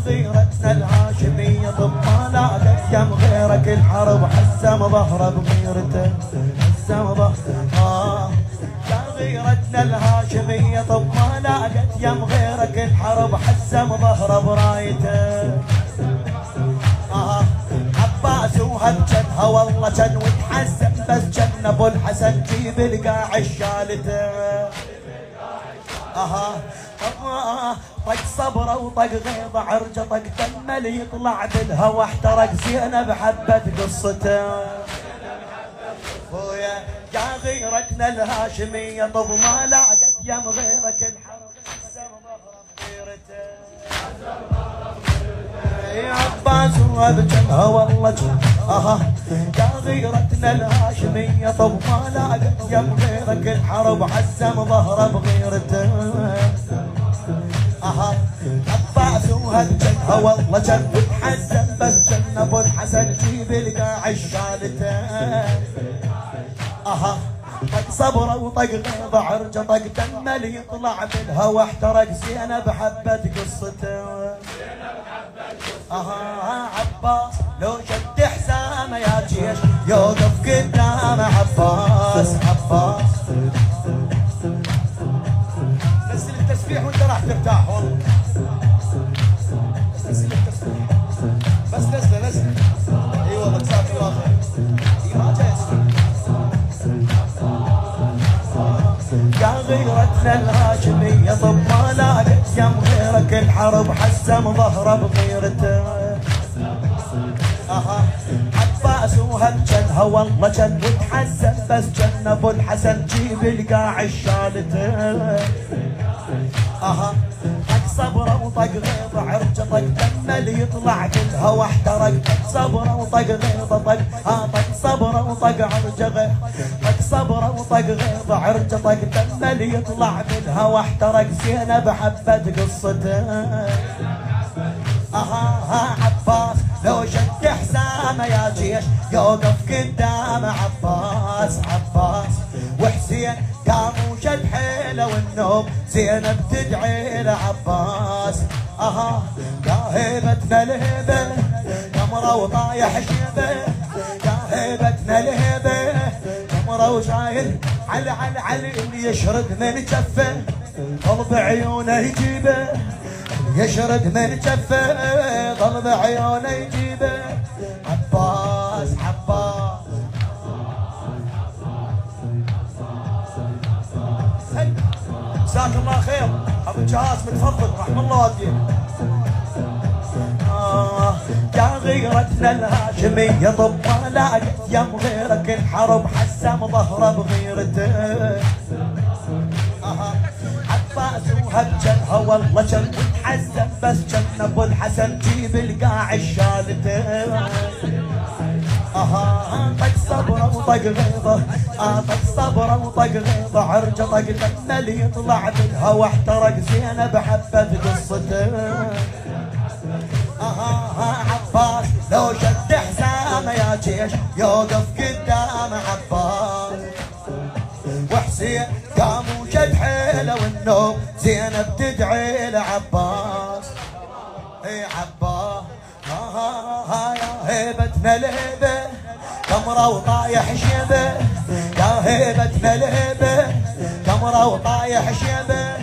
غيرتنا الهاشمية طب ما لاقت يم غيرك الحرب حسم ظهره بغيرته حسم ظهره يا غيرتنا الهاشمية طب ما لاقت يم غيرك الحرب حسم ظهره برايته عباس وهجنها والله جن وتحسن بس جن ابو الحسن جيب القاع الشالته طق صبره وطق غيظه عرجه طق دمه يطلع بالهوى احترق زينب حبت قصته خويا يا غيرتنا الهاشميه طب ما لاقت يم غيرك الحرب حسم ظهره بغيرته يا عباس وابجنها والله يا غيرتنا الهاشميه طب ما لاقت يم غيرك الحرب حسم ظهره بغيرته عباس وهالجنها والله جن وتحزن بس جن ابو الحسن جيب القاع الشالته طق صبره وطق غيظه عرجه طق دمه يطلع بالهوى احترق زينب حبت قصته عباس لو شد حسامه يا جيش يوقف قدامه عباس عباس نزل التسبيح وانت راح ترتاح والله نزل التسبيح بس نزله اي والله جزاك الله خير اي ما جاي يا غيرتنا الهاشميه طب ما لاقت يم غيرك الحرب حسم ظهره بغيرته عباس وهالجنها والله جن وتحزن بس جن ابو الحسن جيب القاع الشالته طق صبره وطق غيظه عرجه طق دمه يطلع بالهوى احترق طق صبره وطق غيظه طق صبره وطق عرجه طق صبره وطق غيظه عرجه طق دمه يطلع بالهوى احترق زينب حبت قصته عباس لو شد حسامه يا جيش يوقف قدامه عباس عباس وحسين قام وشد حيله والنوم زينب تدعي لعباس يا هيبتنا الهبه قمره وطايح شيبه يا هيبتنا الهبه قمره وشايل علي اللي يشرد من جفه قلب عيونه يجيبه يشرد من جفه قلب عيونه يجيبه عباس عباس جزاك الله خير ابو جهاز متفضل رحم الله والديه يا غيرتنا الهاشميه طب ما لاقت يم غيرك الحرب حسم ظهره بغيرته عباس وهجنها والله جن وتحزن بس جن ابو الحسن جيب القاع الشالته طق صبره وطق غيظه طق صبره وطق غيظه عرجه طق دمه يطلع بالهوى احترق زينب حبت قصته عباس لو شد حسامه يا جيش يوقف قدامه عباس وحسين قام وشد حيله والنوم زينب تدعي لعباس اي عباس يا هيبتنا الهبه قمره وطايح شيبه يا هيبتنا الهبه قمره وطايح شيبه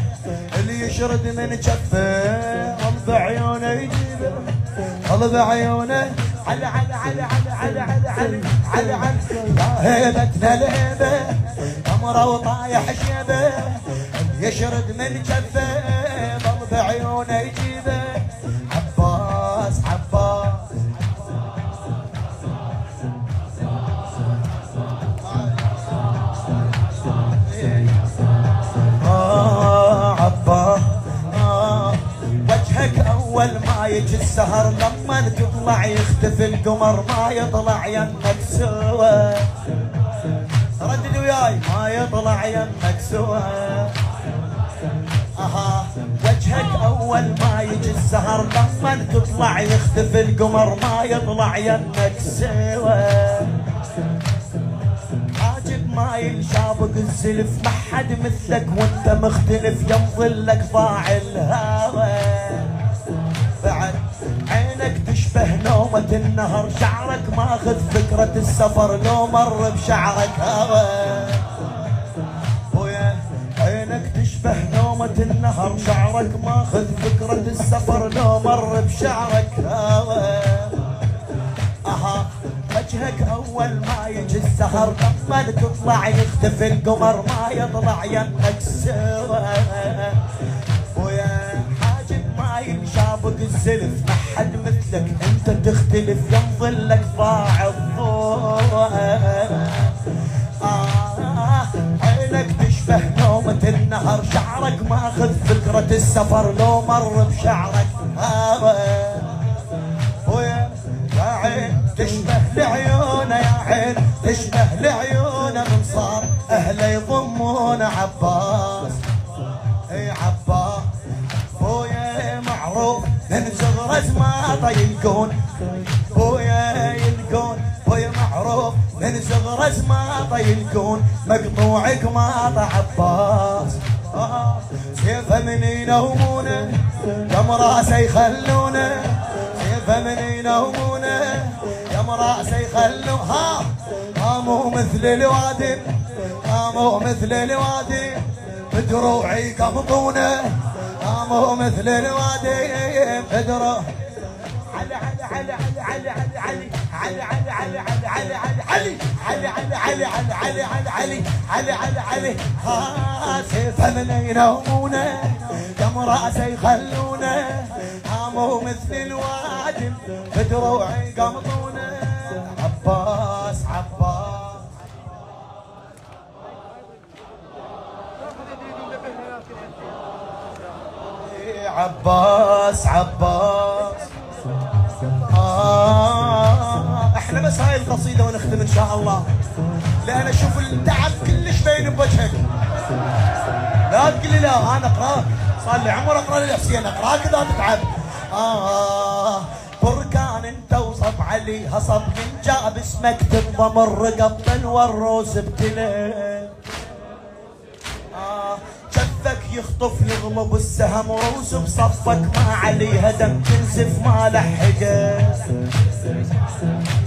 اللي يشرد من جفه قلب عيونه يجيبه قلب عيونه علي علي علي علي علي علي علي علي يا هيبتنا الهبه قمره وطايح شيبه اللي يشرد من جفه قلب عيونه يجيبه عباس عباس عباس وجهك اول ما يجي السهر لما تطلع يختفي القمر ما يطلع يمك سوى ردد وياي ما يطلع يمك سوى وجهك اول ما يجي السهر لما تطلع يختفي القمر ما يطلع يمك سوى حاجب ما ينشابك الزلف ما حد مثلك وانت مختلف يمظلك ضاع الهوى بعد عينك تشبه نومة النهر شعرك ماخذ فكرة السفر لو مر بشعرك هوى ويا عينك تشبه نومة النهر شعرك ماخذ فكرة السفر لو مر بشعرك هوى وجهك اول ما يجي السهر لما تطلع يختفي القمر ما يطلع يمك سوى ويا حاجب ما ينشابك الزلف ما حد مثلك انت تختلف ينظلك ضاع الضوء عينك تشبه نومة النهر شعرك ماخذ فكرة السفر لو مر بشعرك هوى ويا عين تشبه لعيونه يا عين تشبه لعيونه من صار اهله يضمون عباس اي عباس بويا معروف من صغره زماطه يلقون بويا يلقون بويا معروف من صغره زماطه يلقون مقطوع قماطه عباس سيفه من ينومونه كم راسه يخلونه سيفه من ينومونه كم راسه يخلوه مو مثل الوادم مو مثل الوادم بدروعي يقبضونه مو مثل الوادم بدروع علي علي علي علي علي علي علي علي علي علي علي علي علي علي علي علي علي علي علي ها سيفه من ينومونه كم راسه يخلونه مو مثل الوادم بدروعي يقبضونه عباس عباس عباس عباس احنا بس هاي القصيدة ونختم ان شاء الله لان اشوف التعب كلش باين بوجهك لا تقول لي لا انا اقراك صار لي عمر اقرا لي حسين اقراك اذا تتعب بركان انت وصب علي هصب من جاب اسمك تنضم الرقب والروس ابتلى شفك يخطف يغلب السهم روس بصفك ما علي هدم تنزف ما لحقه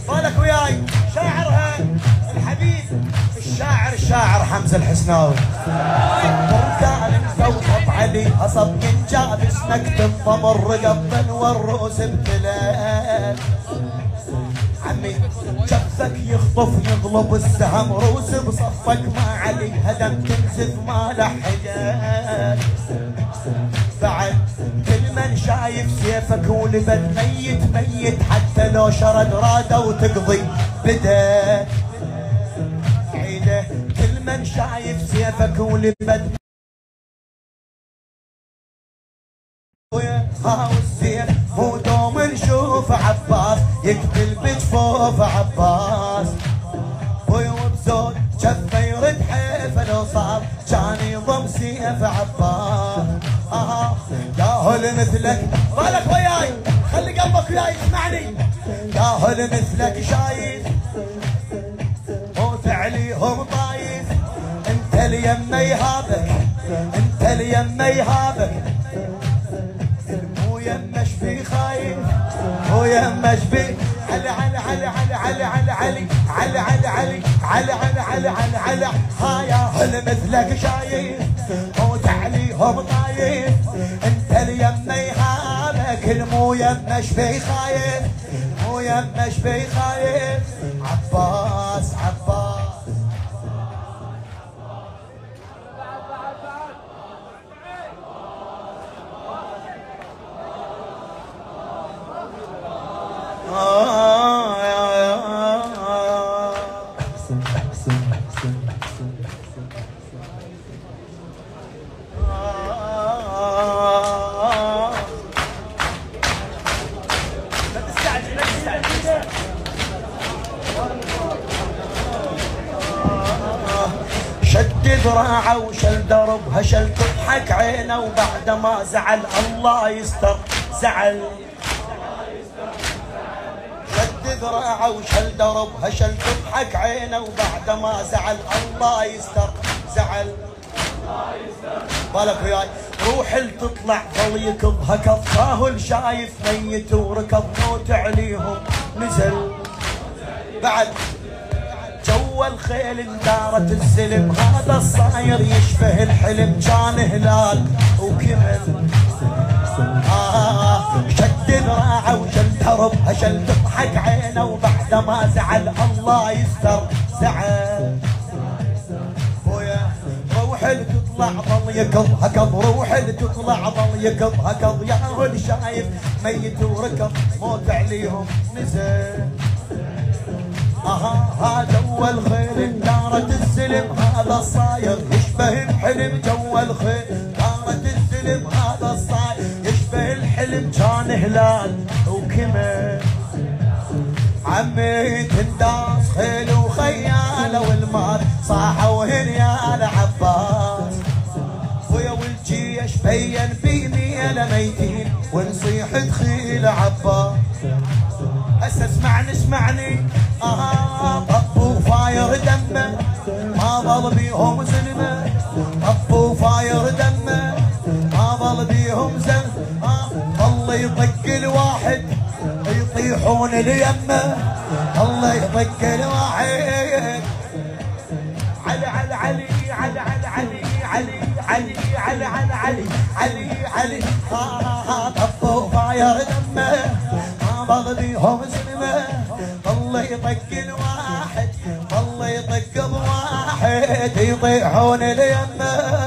بالك وياي شاعرها الحبيب الشاعر حمزه الحسناوي بركان انت وصب علي هصب من جاب اسمك تنضم الرقب والروس ابتلى عمي شفك يخطف يغلب السهم روس بصفك ما علي هدم تنزف ما لحقك بعد كل من شايف سيفك ولبد ميت ميت حتى لو شرد راده وتقضي بدا عيده كل من شايف سيفك ولبد ها والسيف مو دوم نشوف عباس يقتل بجفوف عباس وبزود جفه يرد حيفه لو صار كان يضم سيف عباس ياهل مثلك بالك وياي خلي قلبك وياي اسمعني ياهل مثلك شايف موت عليهم طايف انت اليم يهابك انت اليم يهابك يمش بي خايف هو يمش بي علي علي علي علي علي علي علي علي علي علي علي علي علي علي ها يا هل مثلك شايف موت عليهم طايف انت اليم يهابك المو يمش بي خايف مو يمش بي خايف عباس عباس شد ذراعه وشل دربها شل تضحك عينه وبعد ما زعل الله يستر زعل شد ذراعه وشل دربها شل تضحك عينه وبعد ما زعل الله يستر زعل بالك وياي روح تطلع ظل يكضها كالطاهل شايف ميت وركض موت عليهم نزل بعد جو الخيل اندارت الزلم هذا الصاير يشبه الحلم كان هلال وكمل شد ذراعه وشل دربها شل تضحك عينه وبعد ما زعل الله يستر زعل روح تطلع ظل يكضها كض روح تطلع ظل يكضها كض يا هل شايف ميت وركض موت عليهم نزل هذا هو الخيل دارت السلم هذا الصاير يشبه الحلم جو الخيل دارت السلم هذا الصاير يشبه الحلم كان هلال وكمل عمي تنداس خيل وخياله والمال صاحوا هنيال عباس ويا والجيش بين بيميل ميتين ونصيح تخيل عباس هسه اسمعني طبوا فاير دمه ما ظل بيهم زلمه طبوا فاير دمه ما ظل بيهم زلمه الله يطق الواحد يطيحون ليمه الله يطق الواحد علي علي علي علي علي علي علي علي علي علي علي علي طبوا فاير دمه ما ظل بيهم زلمه الله يطق الواحد الله يطق بواحد يطيحون ليمه